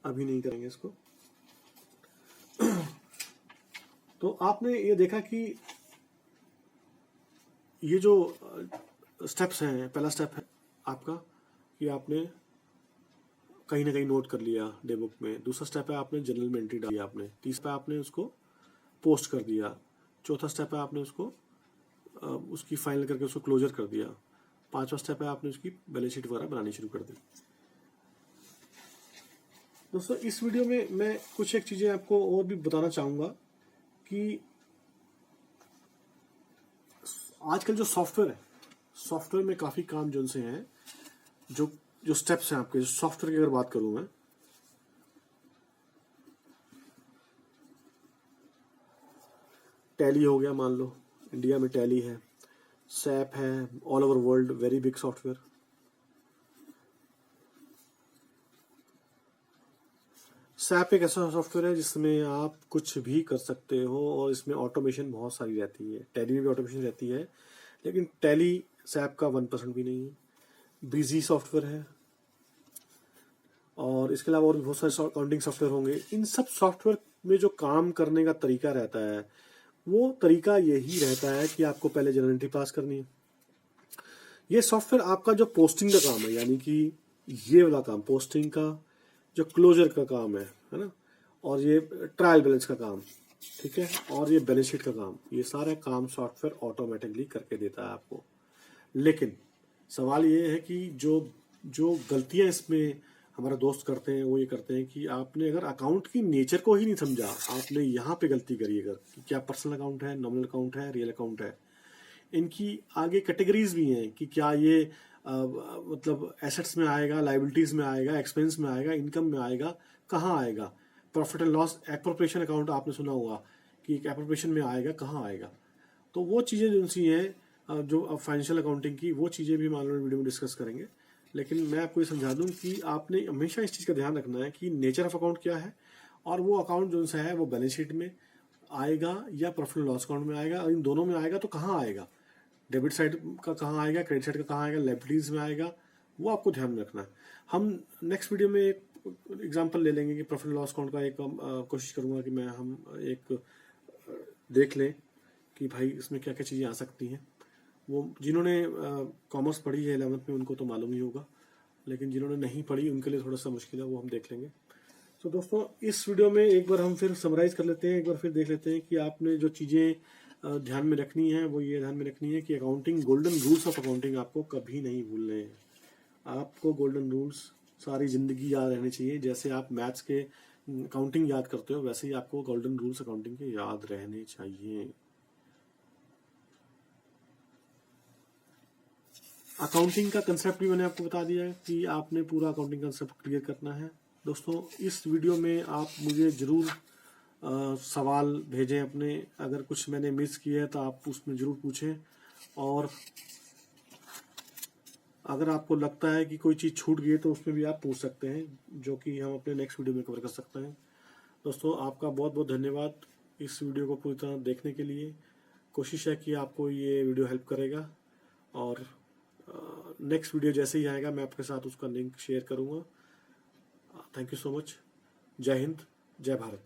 अभी नहीं करेंगे इसको। तो आपने ये देखा कि ये जो स्टेप्स हैं, पहला स्टेप है आपका कि आपने कहीं ना कहीं नोट कर लिया डे बुक में। दूसरा स्टेप है आपने जर्नल में एंट्री डाली आपने। तीसरा है आपने उसको पोस्ट कर दिया। चौथा स्टेप है आपने उसको उसकी फाइनल करके उसको क्लोजर कर दिया। पांचवा स्टेप है आपने उसकी बैलेंस शीट वगैरह बनानी शुरू कर दी। दोस्तों इस वीडियो में मैं कुछ एक चीजें आपको और भी बताना चाहूंगा कि आजकल जो सॉफ्टवेयर है, सॉफ्टवेयर में काफी काम जो उनसे हैं, जो स्टेप्स हैं आपके सॉफ्टवेयर की अगर बात करूं मैं, टैली हो गया, मान लो इंडिया में टैली है, सैप है, all over world very big software. SAP एक ऐसा सॉफ्टवेयर है जिसमें आप कुछ भी कर सकते हो और इसमें ऑटोमेशन बहुत सारी रहती है। टैली में भी ऑटोमेशन रहती है लेकिन टैली सैप का 1% भी नहीं है। ब्रीजी सॉफ्टवेयर है और इसके अलावा और भी बहुत सारे अकाउंटिंग सॉफ्टवेयर होंगे। इन सब सॉफ्टवेयर में जो काम करने का तरीका रहता है वो तरीका यही रहता है कि आपको पहले जर्नल एंट्री पास करनी है। ये सॉफ्टवेयर आपका जो पोस्टिंग का काम है, यानी कि ये वाला काम पोस्टिंग का, जो क्लोजर का काम है ना, और ये ट्रायल बैलेंस का काम, ठीक है, और ये बैलेंस शीट का काम, ये सारे काम सॉफ्टवेयर ऑटोमेटिकली करके देता है आपको। लेकिन सवाल ये है कि जो गलतियां इसमें हमारे दोस्त करते हैं वो ये करते हैं कि आपने अगर अकाउंट की नेचर को ही नहीं समझा, आपने यहाँ पे गलती करी अगर कि क्या पर्सनल अकाउंट है, नॉमिनल अकाउंट है, रियल अकाउंट है, इनकी आगे कैटेगरीज भी हैं कि क्या ये मतलब एसेट्स में आएगा, लाइबिलिटीज में आएगा, एक्सपेंस में आएगा, इनकम में आएगा, कहाँ आएगा। Profit and loss appropriation account आपने सुना होगा कि एप्रोप्रिएशन में आएगा, कहाँ आएगा। तो वो चीज़ें जो सी हैं जो फाइनेंशियल अकाउंटिंग की, वो चीज़ें भी मान लो वीडियो में डिस्कस करेंगे। लेकिन मैं आपको ये समझा दूं कि आपने हमेशा इस चीज़ का ध्यान रखना है कि नेचर ऑफ अकाउंट क्या है और वो अकाउंट जो सा है वो बैलेंस शीट में आएगा या प्रॉफिट एंड लॉस अकाउंट में आएगा, और इन दोनों में आएगा तो कहाँ आएगा, डेबिट साइड का कहाँ आएगा, क्रेडिट साइड का कहाँ आएगा, लायबिलिटीज में आएगा, वो आपको ध्यान में रखना है। हम नेक्स्ट वीडियो में एक एग्जांपल ले लेंगे कि प्रॉफिट एंड लॉस अकाउंट का एक कोशिश करूंगा कि मैं हम एक देख लें कि भाई इसमें क्या क्या चीज़ें आ सकती हैं। वो जिन्होंने कॉमर्स पढ़ी है 11th में उनको तो मालूम ही होगा, लेकिन जिन्होंने नहीं पढ़ी उनके लिए थोड़ा सा मुश्किल है, वो हम देख लेंगे। तो दोस्तों इस वीडियो में एक बार हम फिर समराइज कर लेते हैं, एक बार फिर देख लेते हैं कि आपने जो चीज़ें ध्यान में रखनी है वो ये ध्यान में रखनी है कि accounting, golden rules of accounting आपको कभी नहीं भूलने हैं। आपको गोल्डन रूल्स सारी ज़िंदगी याद रहने चाहिए। जैसे आप मैथ्स के अकाउंटिंग याद करते हो वैसे ही आपको गोल्डन रूल्स अकाउंटिंग के याद रहने चाहिए। अकाउंटिंग का कंसेप्ट भी मैंने आपको बता दिया है कि आपने पूरा अकाउंटिंग कंसेप्ट क्लियर करना है। दोस्तों इस वीडियो में आप मुझे ज़रूर सवाल भेजें अपने, अगर कुछ मैंने मिस किया है तो आप उसमें ज़रूर पूछें, और अगर आपको लगता है कि कोई चीज़ छूट गई है तो उसमें भी आप पूछ सकते हैं, जो कि हम अपने नेक्स्ट वीडियो में कवर कर सकते हैं। दोस्तों आपका बहुत बहुत धन्यवाद इस वीडियो को पूरी तरह देखने के लिए। कोशिश है कि आपको ये वीडियो हेल्प करेगा, और नेक्स्ट वीडियो जैसे ही आएगा मैं आपके साथ उसका लिंक शेयर करूँगा। Thank you so much. जय हिंद, जय भारत।